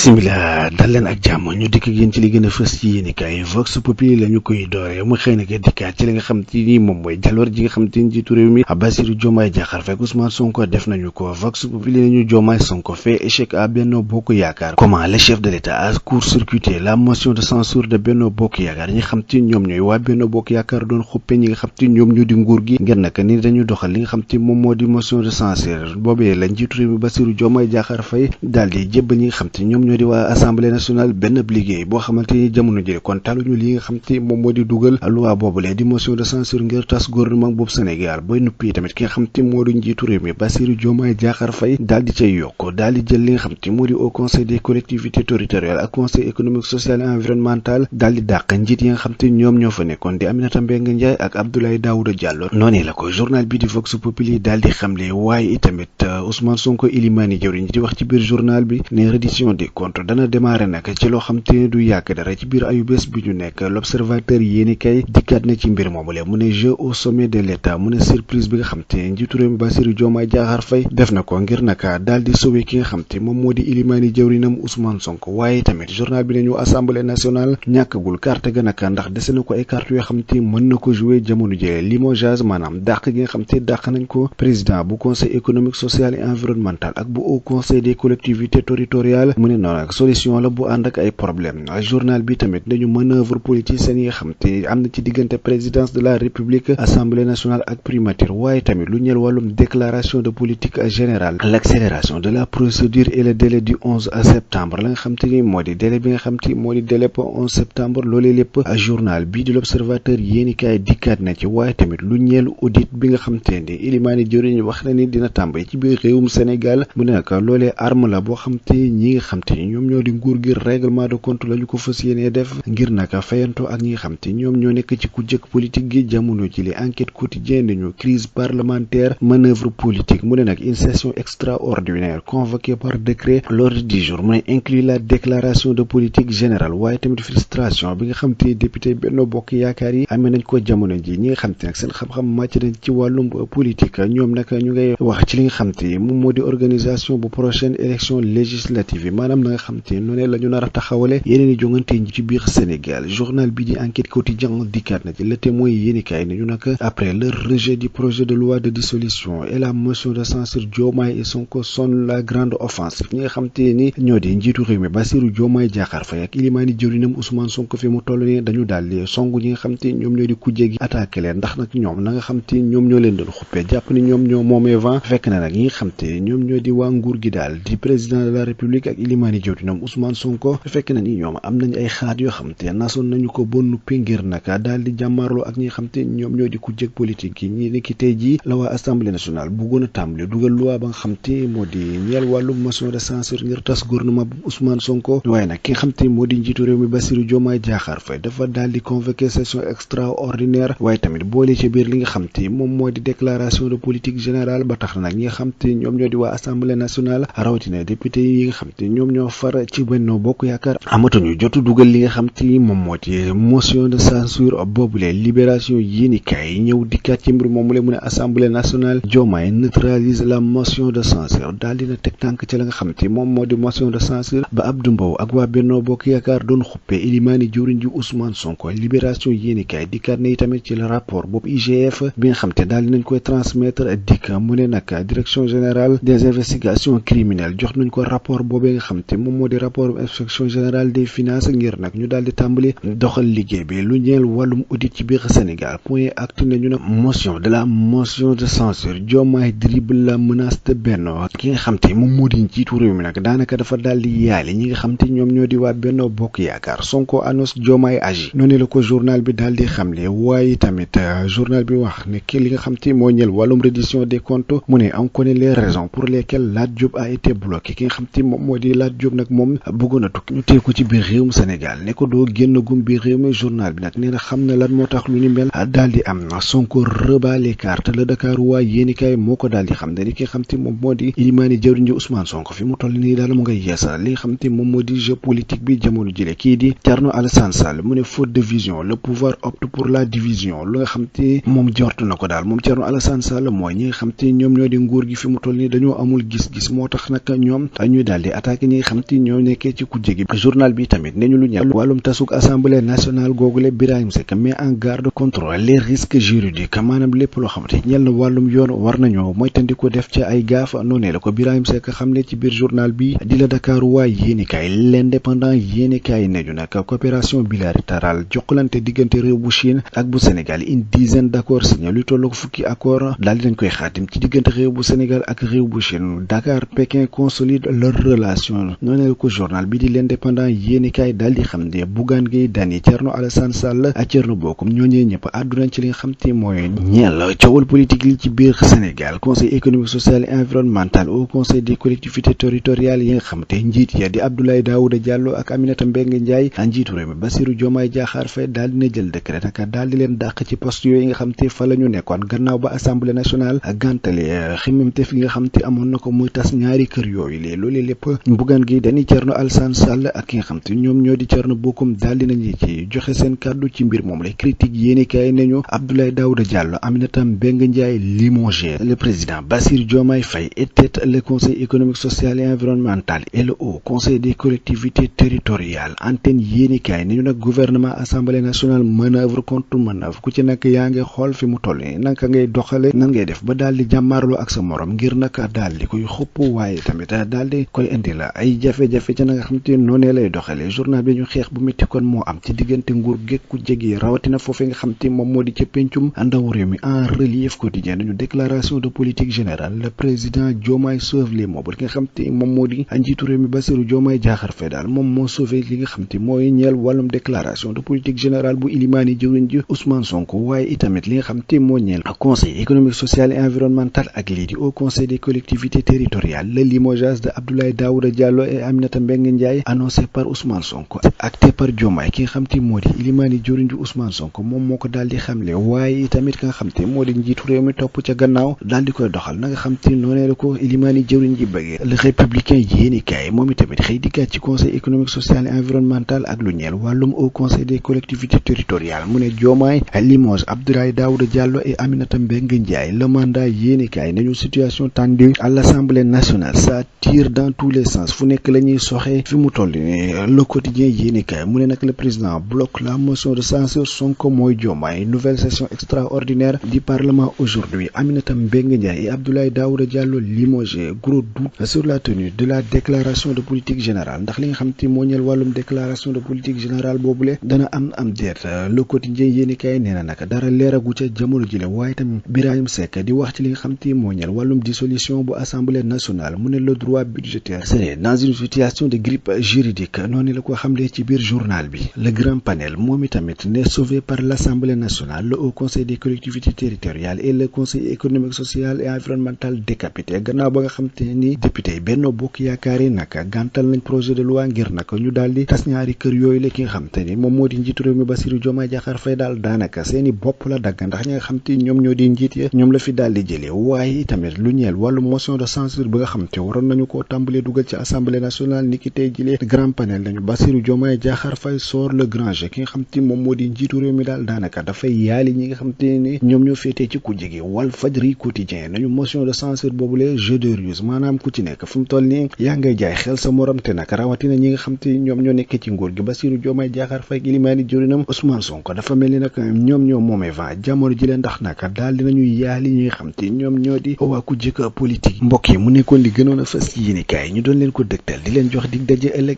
bisimilah dal leen ak jàmm ñu dikk génn ci li gën a fës ci yéenekaay Vox Populi la ñu koy dooree mu xëy na dikkaat ci li nga xam te ni moom mooy jaloor ji nga xam te ni njiitu réew mi Bassirou Diomaye Diakhar Faye Ousmane Sonko def nañu ko. Vox Populi nañu Diomaye Sonko fait échec à Benno Bokk Yaakaar. Comment le chef de l'État a court-circuité la motion de censure de Benno Bokk Yaakaar ñi nga xam te ñoom ñooy waa Benno Bokk Yaakaar doon xuppe ñi nga xam te ñoom ñoo di nguur gi ngir naka ni dañu doxal li nga xam te moom moo di motion de censure boobee la njiitu réew mi Bassirou Diomaye Diakhar Faye daal di jébbal ñi nga xam te ñoom ñoo di waa assemblée nationale benn liggéey boo xamante ni jamono jële kon taluñu li nga xam te moom moo di dugal loi boobulee di motion de censure ngir tas gouvernement boobu Sénégal booy nuppi tamit ki nga xam te moo di njiitu réew mi Bassirou Diomaye Diakhar Faye daal di cay yokk daal di jël li nga xam te moo di au conseil des collectivités territoriales ak conseil économique social et environnemental daal di dàq njiit yi nga xam te ñoom ñoo fa nekkoon di Aminata Mbengue Ndiaye ak Abdoulaye Daouda Diallo noonu la ko journal bi di Vox Populi daal di xamle waaye itamit Ousmane Sonko Ilimani jawriñ di wax ci biir journal bi ne reddition des comptes dana démarrer nag ci loo xam te ne du yàgg dara ci biir ayubés bi ñu nekk l'observateur yéeni kay dikkaat na ci mbir moomule mu ne jeu au sommet de l'état mu ne surprise bi nga xam te njiitu réew mi Bassirou Diomaye Diakhar Faye def na ko ngir naka daal di sauver ki nga xam te moom moo di Ilimani jawriñam Ousmane Sonko waaye tamit journal bi nañu assemblée nationale ñàkkagul carte ga naka ndax dese na ko ay carte yoo xam te mën na ko jouer jamono jëlee limogeage maanaam dàq gi nga xam te dàq nañ ko président bu conseil économique social et environnemental ak bu haut conseil des collectivités territoriales mu ne noonu ak solution la bu ànd ak ay problème journal bi tamit dañu manœuvre politicienne yi nga xam te am na ci diggante présidence de la république assemblée nationale ak primature waaye tamit lu ñeel wàllum déclaration de politique générale l'accélération de la procédure et le délai du 11 septembre la nga xam te ni moo di délai bi nga xam te moo di délai pour 11 septembre loolee lépp journal bi di l'observateur yéenikaay dikkaat na ci waaye tamit lu ñeel audit bi nga xam te ni Ilimani jëriñ wax na ni dina tàmbali ci biir réewum Sénégal mu ne nag loolee arme la boo xam te ñi nga xam te ñoom ñoo di nguur gi règlement de compte la ñu ko fas yéenee def ngir naka fayantoo ak ñi nga xam te ñoom ñoo nekk ci ku jëkk politique gi jamono ji li enquête quotidienne nañu crise parlementaire manœuvre politique mu ne nag une session extraordinaire convoquée par décret l'ordre du jour mu ne inclut la déclaration de politique générale waaye tamit frustration bi nga xam te député Benno Bokk Yaakaar yi amee nañ ko jamono ji ñi nga xam te nag seen xam-xam màcc nañ ci wàllum politique ñoom nag ñu ngay wax ci li nga xam te moom moo di organisation bu prochaine élection législative yi maanaam na nga xam te noonu la ñu nar a taxawale yeneen i jongante ñi ci biir Sénégal journal bi di enquête quotidien dikkaat na ci le témoin yéenikaay nañu nag après le rejet du projet de loi de dissolution et la motion de censure Diomaye et Sonko sonne la grande offensive ñi nga xam te ni ñoo di njiitu réew mi Bassirou Diomaye Diakhar Faye ak Ilimani jëwriñam Ousmane Sonko fi mu toll ni dañu daal di songu ñi nga xam te ñoom ñoo di kujje gi attaqué leen ndax nag ñoom na nga xam te ñoom ñoo leen doon xuppee jàpp ni ñoom ñoo moomee vent fekk na nag ñi nga xam te ñoom ñoo di waa nguur gi daal di président de la république ak Ilimani jëwriñam Ousmane Sonko fekk na ni ñoom am nañ ay xalaat yoo xam te nasoon nañu ko ba nuppi ngir naka daal di jàmmaarloo ak ñi nga xam te ñoom ñoo di kujje politique yi ñi nekki tey jii la waa assemblée nationale bëggoon a tàmbali dugal loi ba nga xam te moo di ñeel wàllu motion de censure ngir tas gouvernement bu Ousmane Sonko waaye nag ki nga xam te moo di njiitu réew mi Bassirou Diomaye Diakhar Faye dafa daal di convoquer session extraordinaire waaye tamit boole ci biir li nga xam te moom moo di déclaration de politique générale ba tax na nag ñi nga xam te ñoom ñoo di waa assemblée nationale rawatina député yi nga xam te ñoom ñoo far ci Benno Bokk Yaakaar amatuñu jotu dugal li nga xam te moom moo di motion de censure boobule libération yéenikaay ñëw dikkaat ci mbir moomu la mu ne assemblée nationale Diomaye neutralise la motion de censure daal dina teg tànk ci la nga xam te moom moo di motion de censure ba Abdou Mbow ak waa Benno Bokk Yaakaar doon xuppee Ilimani jëwriñ ji Ousmane Sonko libération yéenikaay dikkaat na tamit ci le rapport boobu IGF bi nga xam te daal dinañ koy transmettre dikk mu ne nag direction générale des investigations criminelles jox nañ ko rapport boobee nga xam te moom moo di rapport inspection générale des finances ngir nag ñu daal di tàmbali doxal liggéey bi lu ñeel wàllum audit ci biir Sénégal point acte nañu ne motion de censure Diomaye dribble la menace de Benno ki nga xam te moom moo di njiitu réew mi nag daanaka dafa daal di yaale ñi nga xam te ñoom ñoo di waa Benno Bokk Yaakaar Sonko annonce Diomaye agit noonu la ko journal bi daal di xamle waaye tamit journal bi wax ne ki li nga xam te moo ñeel wàllum reddition des comptes mu ne on connaît les raisons pour lesquelles Lat Diop a été bloqué ki nga xam te moom moo di Lat Diop nag moom bëggoon a tukki ñu téye ko ci biir réewum Sénégal ne ko doo génn gum biir réew mi journal bi nag nee na xam na lan moo tax lu ni mel daal di am Sonko rebat les cartes le Dakar waa yéenikaay moo ko daal di xam ne ki nga xam te moom moo di Ilimani jëwriñ ji Ousmane Sonko fi mu toll nii daal mu ngay yeesal li nga xam te moom moo di jeu politique bi jamono jële kii di Thierno Alassane Sall mu ne faute de vision le pouvoir opte pour la division lu nga xam te moom jort na ko daal moom Thierno Alassane Sall mooy ñi nga xam te ñoom ñoo di nguur gi fi mu toll nii dañoo amul gis-gis moo tax nag ñoom ñuy daal di attaqué ñi nga xam xam te ñoo nekkee ci kujje gi. Journal bi tamit ne ñu lu ñeel wàllum tasuk assemblée nationale googule Birahim Seck met en garde contre les risques juridiques maanaam lépp loo xamante ñeel na wàllum yoon war nañoo moytandiku def ca ay gaaf noonee la ko Birahim Seck xam ne ci biir journal bi di la Dakar waay yéenikaay l'indépendant yéenikaay nañu nag coopération bilatérale jokkalante diggante réew bu Chine ak bu Sénégal une dizaine d'accords signé lu tollu fukki accord daal di nañ koy xaatim ci diggante réew bu Sénégal ak réew bu Chine. Dakar Pékin consolide leur relation noonee la ko journal bi di l'indépendant yéenikaay daal di xam ne Bougane Gueye Dany Thierno Alassane Sall ak Thierno Bocoum ñooñee ñëpp àddunañ ci li nga xam te mooy ñeel coowal politique li ci biir Sénégal conseil économique social et environnemental au conseil des collectivités territoriales yi nga xam te njiit ya di Abdoulaye Daouda Diallo ak Aminata Mbengue Ndiaye njiitu réew mi Bassirou Diomaye Diakhar Faye daal dina jël décret naka daal di leen dàq ci poste yooyu nga xam te fa la ñu nekkoon gannaaw ba assemblée nationale gàntale ximamte fi nga xam te amoon na ko muy tas ñaari kër yooyu lee loolu lépp Bougane Gueye Dany Thierno Alassane Sall ak ki nga xam te ñoom ñoo di Thierno Bocoum daal dinañu ci joxe seen kàddu ci mbir moom la critique yéenikaay nañu Abdoulaye Daouda Diallo Aminata Mbengue Ndiaye limogé le président Bassirou Diomaye Faye était le conseil économique social et environnemental et le haut conseil des collectivités territoriales antenne yéenikaay nañu nag gouvernement assemblée nationale manœuvre contre manœuvre ku ci nag yaa ngi xool fi mu toll nii naka ngay doxale nan ngay def ba daal di jàmmaarloo ak sa morom ngir nag daal di koy xupp waaye tamit daal di koy indi la ay jafe-jafe ca na nga xam te noonee lay doxale journal bi ñu xeex bu métti kon moo am ci diggante nguur gekku jege rawatina foofee nga xam te moom moo di ca pencum ndaw réew mi en relief quotidien nañu déclaration de politique générale le président Diomaye sauve les meubles ki nga xam te moom moo di njiitu réew mi Bassirou Diomaye Diakhar Faye daal moom moo sauvé li nga xam te mooy ñeel wàllum déclaration de politique générale bu ilimaani jëwriñ ji Ousmane Sonko waaye itamit li nga xam te moo ñeel conseil économique social et environnemental ak lii di au conseil des collectivités territoriales le limogeage de Abdoulaye Daouda Diallo et Aminata Mbengue Ndiaye annoncé par Ousmane Sonko acté par Diomaye ki nga xam te moo di ilimaani jëwriñ ji Ousmane Sonko moom moo ko daal di xamle waaye tamit ka nga xam te moo di njiitu réew mi topp ca gannaaw daal di koy doxal na nga xam te noonee la ko ilimaani jëwriñ ji bëggee le républicain yéenikaay moom itamit xëy dikkaat ci conseil économique social et environnemental ak lu ñeel wàllum au conseil des collectivités territoriales mu ne Diomaye limoge Abdoulaye Daouda Diallo et Aminata Mbengue Ndiaye le mandat yéenikaay nañu situation tendue à l'Assemblée nationale ça tire dans tous les sens fu nekk la ñuy soxee fi mu toll ni le quotidien yéenikaay mu ne nag le président bloque la motion de censure Sonko mooy Diomaye nouvelle session extraordinaire du parlement aujourd'hui Aminata Mbengue Ndiaye et Abdoulaye Daouda Diallo limogé gros doute sur la tenue de la déclaration de politique générale ndax li nga xam te moo ñeel wàllum déclaration de politique générale boobule dana am déet le quotidien yéenikaay nee na nag dara leeragu ca jamono jile waaye tamit Birahim Seck di wax ci li nga xam te moo ñeel wàllum dissolution bu assemblée nationale mu ne le droit budgétaire serait dans une situation de grippe juridique noonu la ko xamle ci biir journal bi le grand panel moom itamit ne sauvé par l'assemblée nationale le haut conseil des collectivités territoriales et le conseil économique social et environnemental décapité gannaaw ba nga xam te ni député yi Benno Bokk Yaakaar yi nag gàntal nañ projet de loi ngir nag ñu daal di tas ñaari kër yooyu la ki nga xam te ni moom moo di njiitu réew mi Bassirou Diomaye Diakhar Faye daal daanaka seeni bopp la dagg ndax ñi nga xam te ñoom ñoo di njiit ya ñoom la fi daal di jëlee waaye tamit lu ñeel wàllu motion de censure ba nga xam te waroon nañu koo tàmbalee dugal ci assemblée nationale ni ki tey jilee grand panel nañu Bassirou Diomaye Diakhar Faye sort le grand jeu ki nga xam te moom moo di njiitu réew mi daal daanaka dafay yaali ñi nga xam te ni ñoom ñoo féetee ci kujje gi Walf Fadjri quotidien nañu motion de censure boobule jeu de ruse maanaam ku ci nekk fu mu toll nii yaa ngay jaay xel sa morom te nag rawatina ñi nga xam te ñoom ñoo nekkee ci nguur gi Bassirou Diomaye Diakhar Faye ak ilimaani jëwriñam Ousmane Sonko dafa mel ni nag ñoom ñoo moomee vent jamono ji leen ndax nag daal dinañu yaali ñi nga xam te ñoom ñoo di waa ku jëkk politique mbokk yi mu nekkoon li gënoon a fës ci yéenekaay ñu doon leen ko dëgtal di leen jox dig daje ëllëg